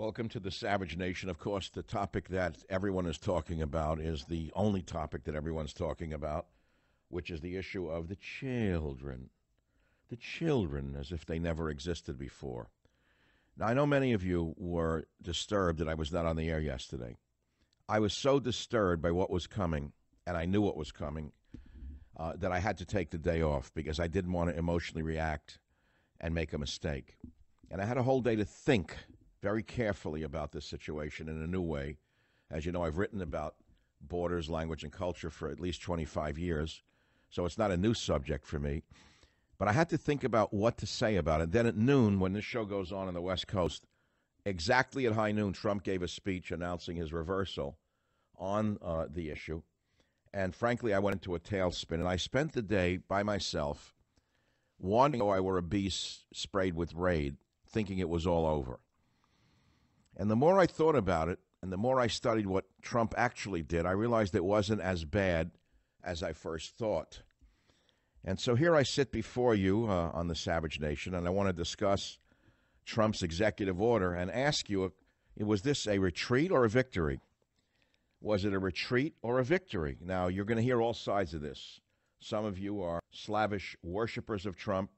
Welcome to the Savage Nation. Of course, the topic that everyone is talking about is the only topic that everyone's talking about, which is the issue of the children. The children, as if they never existed before. Now, I know many of you were disturbed that I was not on the air yesterday. I was so disturbed by what was coming, and I knew what was coming, that I had to take the day off because I didn't want to emotionally react and make a mistake. And I had a whole day to think very carefully about this situation in a new way. As you know, I've written about borders, language, and culture for at least 25 years, so it's not a new subject for me. But I had to think about what to say about it. Then at noon, when this show goes on the West Coast, exactly at high noon, Trump gave a speech announcing his reversal on the issue. And frankly, I went into a tailspin, and I spent the day by myself, wondering if I were a beast sprayed with Raid, thinking it was all over. And the more I thought about it, and the more I studied what Trump actually did, I realized it wasn't as bad as I first thought. And so here I sit before you on the Savage Nation, and I want to discuss Trump's executive order and ask you, was this a retreat or a victory? Was it a retreat or a victory? Now, you're going to hear all sides of this. Some of you are slavish worshipers of Trump,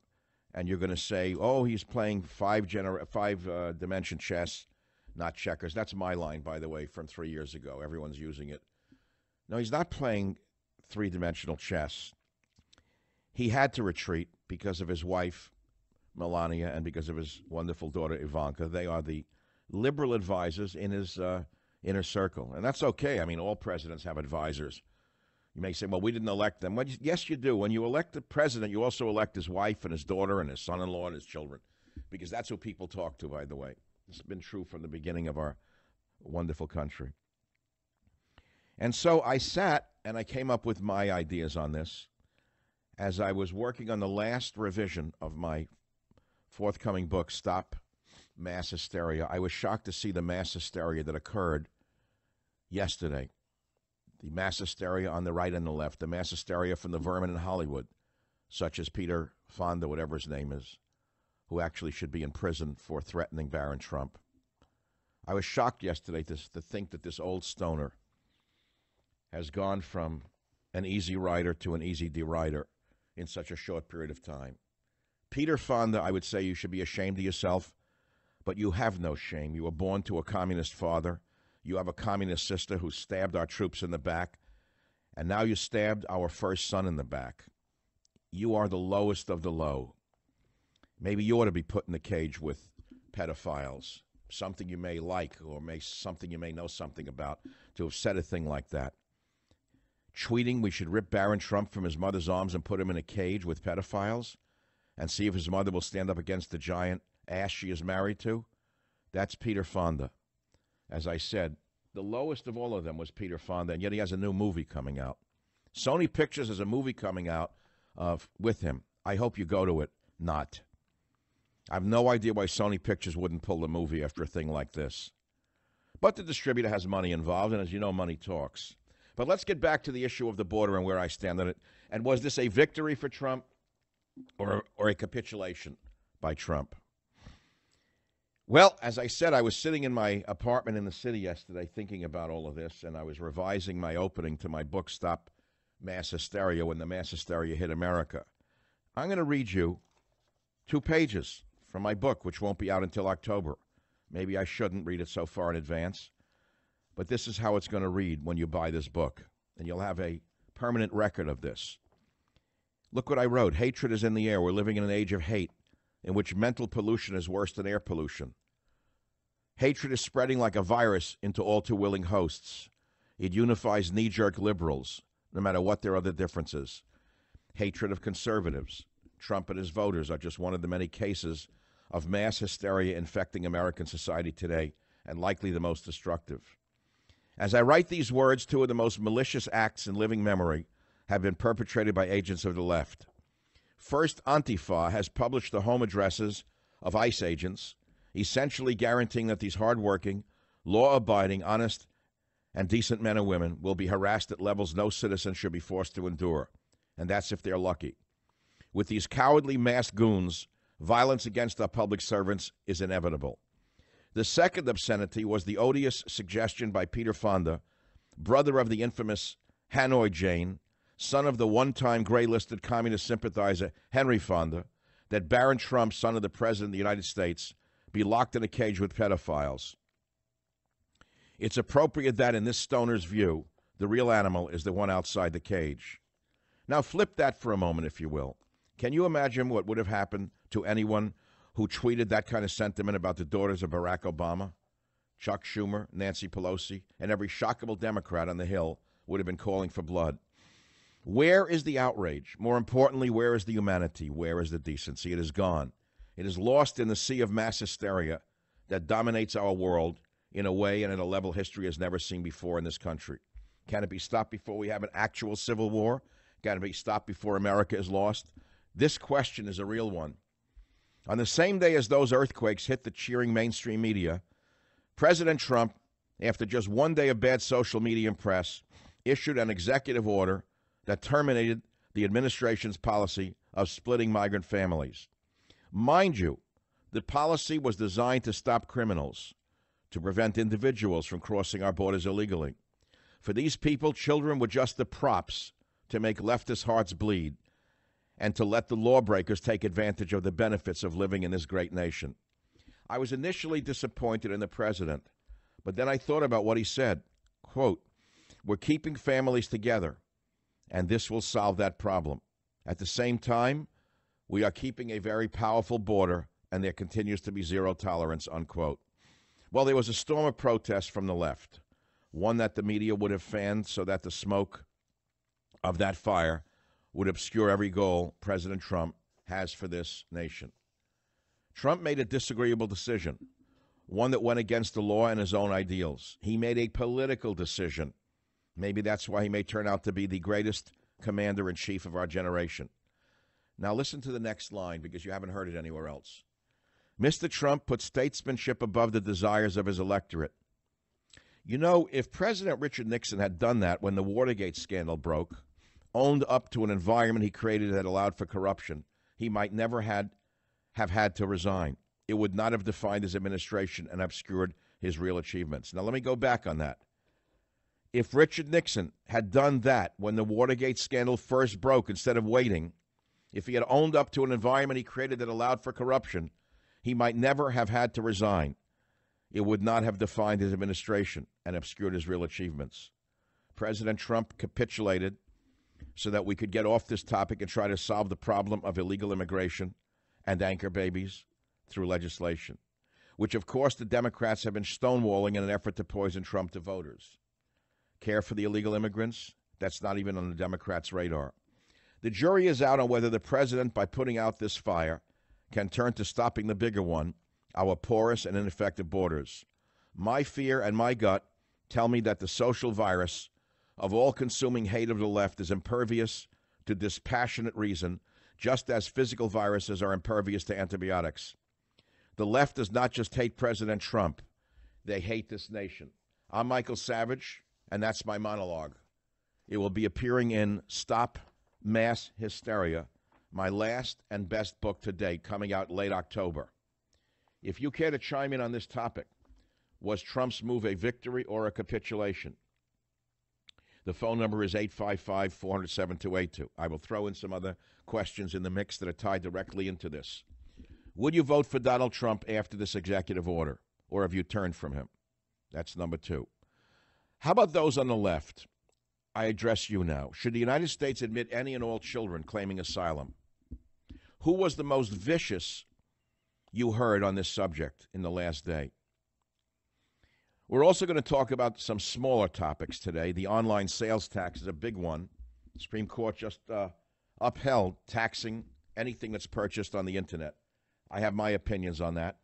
and you're going to say, oh, he's playing five-dimension chess, not checkers. That's my line, by the way, from 3 years ago. Everyone's using it. No, he's not playing three-dimensional chess. He had to retreat because of his wife, Melania, and because of his wonderful daughter, Ivanka. They are the liberal advisors in his inner circle. And that's okay. I mean, all presidents have advisors. You may say, well, we didn't elect them. Well, yes, you do. When you elect the president, you also elect his wife and his daughter and his son-in-law and his children, because that's who people talk to, by the way. It's been true from the beginning of our wonderful country. And so I sat and I came up with my ideas on this as I was working on the last revision of my forthcoming book, Stop Mass Hysteria. I was shocked to see the mass hysteria that occurred yesterday. The mass hysteria on the right and the left, the mass hysteria from the vermin in Hollywood, such as Peter Fonda, whatever his name is, who actually should be in prison for threatening Barron Trump. I was shocked yesterday to think that this old stoner has gone from an easy rider to an easy derider in such a short period of time. Peter Fonda, I would say you should be ashamed of yourself, but you have no shame. You were born to a communist father. You have a communist sister who stabbed our troops in the back, and now you stabbed our first son in the back. You are the lowest of the low. Maybe you ought to be put in the cage with pedophiles, something you may like or something you may know something about, to have said a thing like that. Tweeting we should rip Barron Trump from his mother's arms and put him in a cage with pedophiles and see if his mother will stand up against the giant ass she is married to. That's Peter Fonda. As I said, the lowest of all of them was Peter Fonda, and yet he has a new movie coming out. Sony Pictures has a movie coming out with him. I hope you go to it. Not. I have no idea why Sony Pictures wouldn't pull the movie after a thing like this. But the distributor has money involved, and as you know, money talks. But let's get back to the issue of the border and where I stand on it. And was this a victory for Trump or a capitulation by Trump? Well, as I said, I was sitting in my apartment in the city yesterday thinking about all of this, and I was revising my opening to my book, Stop Mass Hysteria, when the mass hysteria hit America. I'm going to read you 2 pages from my book, which won't be out until October. Maybe I shouldn't read it so far in advance, but this is how it's going to read when you buy this book, and you'll have a permanent record of this. Look what I wrote. Hatred is in the air. We're living in an age of hate, in which mental pollution is worse than air pollution. Hatred is spreading like a virus into all too willing hosts. It unifies knee-jerk liberals, no matter what their other differences. Hatred of conservatives. Trump and his voters are just one of the many cases of mass hysteria infecting American society today, and likely the most destructive. As I write these words, 2 of the most malicious acts in living memory have been perpetrated by agents of the left. First, Antifa has published the home addresses of ICE agents, essentially guaranteeing that these hardworking, law-abiding, honest, and decent men and women will be harassed at levels no citizen should be forced to endure, and that's if they're lucky. With these cowardly masked goons, violence against our public servants is inevitable. The second obscenity was the odious suggestion by Peter Fonda, brother of the infamous Hanoi Jane, son of the one-time gray-listed communist sympathizer Henry Fonda, that Barron Trump, son of the President of the United States, be locked in a cage with pedophiles. It's appropriate that, in this stoner's view, the real animal is the one outside the cage. Now flip that for a moment, if you will. Can you imagine what would have happened to anyone who tweeted that kind of sentiment about the daughters of Barack Obama? Chuck Schumer, Nancy Pelosi, and every shockable Democrat on the Hill would have been calling for blood. Where is the outrage? More importantly, where is the humanity? Where is the decency? It is gone. It is lost in the sea of mass hysteria that dominates our world in a way and at a level history has never seen before in this country. Can it be stopped before we have an actual civil war? Can it be stopped before America is lost? This question is a real one. On the same day as those earthquakes hit the cheering mainstream media, President Trump, after just one day of bad social media and press, issued an executive order that terminated the administration's policy of splitting migrant families. Mind you, the policy was designed to stop criminals, to prevent individuals from crossing our borders illegally. For these people, children were just the props to make leftist hearts bleed and to let the lawbreakers take advantage of the benefits of living in this great nation. I was initially disappointed in the president, but then I thought about what he said. Quote, "We're keeping families together, and this will solve that problem. At the same time, we are keeping a very powerful border, and there continues to be zero tolerance," unquote. Well, there was a storm of protest from the left, one that the media would have fanned so that the smoke of that fire would obscure every goal President Trump has for this nation. Trump made a disagreeable decision, one that went against the law and his own ideals. He made a political decision. Maybe that's why he may turn out to be the greatest commander-in-chief of our generation. Now listen to the next line, because you haven't heard it anywhere else. Mr. Trump put statesmanship above the desires of his electorate. You know, if President Richard Nixon had done that when the Watergate scandal broke, owned up to an environment he created that allowed for corruption, he might never have had to resign. It would not have defined his administration and obscured his real achievements. Now let me go back on that. If Richard Nixon had done that when the Watergate scandal first broke instead of waiting, if he had owned up to an environment he created that allowed for corruption, he might never have had to resign. It would not have defined his administration and obscured his real achievements. President Trump capitulated so that we could get off this topic and try to solve the problem of illegal immigration and anchor babies through legislation, which, of course, the Democrats have been stonewalling in an effort to poison Trump to voters. Care for the illegal immigrants? That's not even on the Democrats' radar. The jury is out on whether the president, by putting out this fire, can turn to stopping the bigger one, our porous and ineffective borders. My fear and my gut tell me that the social virus of all-consuming hate of the left is impervious to dispassionate reason, just as physical viruses are impervious to antibiotics. The left does not just hate President Trump. They hate this nation. I'm Michael Savage, and that's my monologue. It will be appearing in Stop Mass Hysteria, my last and best book to date, coming out late October. If you care to chime in on this topic, was Trump's move a victory or a capitulation? The phone number is 855-400-7282. I will throw in some other questions in the mix that are tied directly into this. Would you vote for Donald Trump after this executive order, or have you turned from him? That's number two. How about those on the left? I address you now. Should the United States admit any and all children claiming asylum? Who was the most vicious you heard on this subject in the last day? We're also going to talk about some smaller topics today. The online sales tax is a big one. The Supreme Court just upheld taxing anything that's purchased on the internet. I have my opinions on that.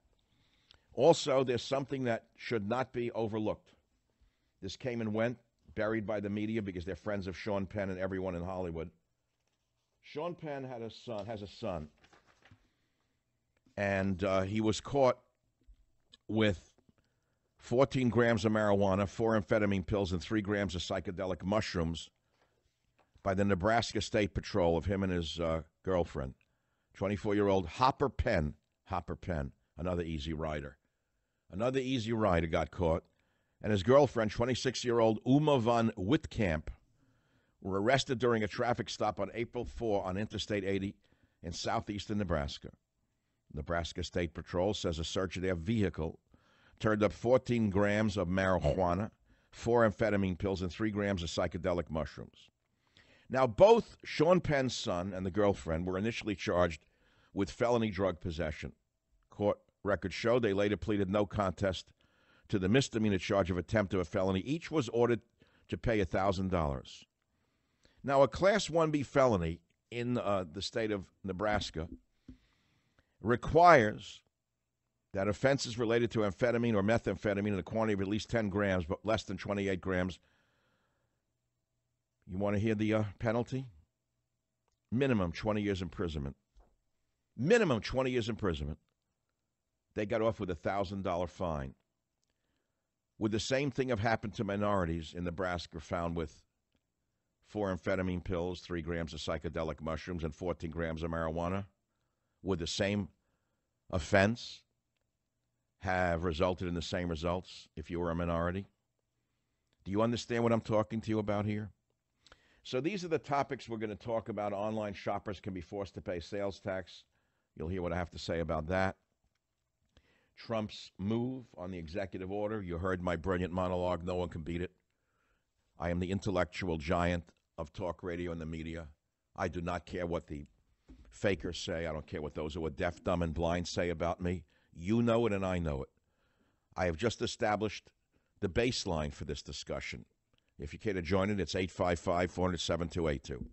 Also, there's something that should not be overlooked. This came and went, buried by the media because they're friends of Sean Penn and everyone in Hollywood. Sean Penn has a son, and he was caught with 14 grams of marijuana, 4 amphetamine pills, and 3 grams of psychedelic mushrooms by the Nebraska State Patrol of him and his girlfriend, 24-year-old Hopper Penn, another easy rider. Another easy rider got caught, and his girlfriend, 26-year-old Uma von Wittkamp, were arrested during a traffic stop on April 4 on Interstate 80 in southeastern Nebraska. Nebraska State Patrol says a search of their vehicle turned up 14 grams of marijuana, 4 amphetamine pills, and 3 grams of psychedelic mushrooms. Now, both Sean Penn's son and the girlfriend were initially charged with felony drug possession. Court records show they later pleaded no contest to the misdemeanor charge of attempt to a felony. Each was ordered to pay $1,000. Now, a Class 1B felony in the state of Nebraska requires that offenses related to amphetamine or methamphetamine in a quantity of at least 10 grams, but less than 28 grams. You want to hear the penalty? Minimum 20 years imprisonment. Minimum 20 years imprisonment. They got off with a $1,000 fine. Would the same thing have happened to minorities in Nebraska found with 4 amphetamine pills, 3 grams of psychedelic mushrooms, and 14 grams of marijuana? Would the same offense have resulted in the same results if you were a minority? Do you understand what I'm talking to you about here? So these are the topics we're going to talk about. Online shoppers can be forced to pay sales tax. You'll hear what I have to say about that. Trump's move on the executive order. You heard my brilliant monologue. No one can beat it. I am the intellectual giant of talk radio and the media. I do not care what the fakers say. I don't care what those who are deaf, dumb, and blind say about me. You know it and I know it. I have just established the baseline for this discussion. If you care to join it, it's 855-400-7282.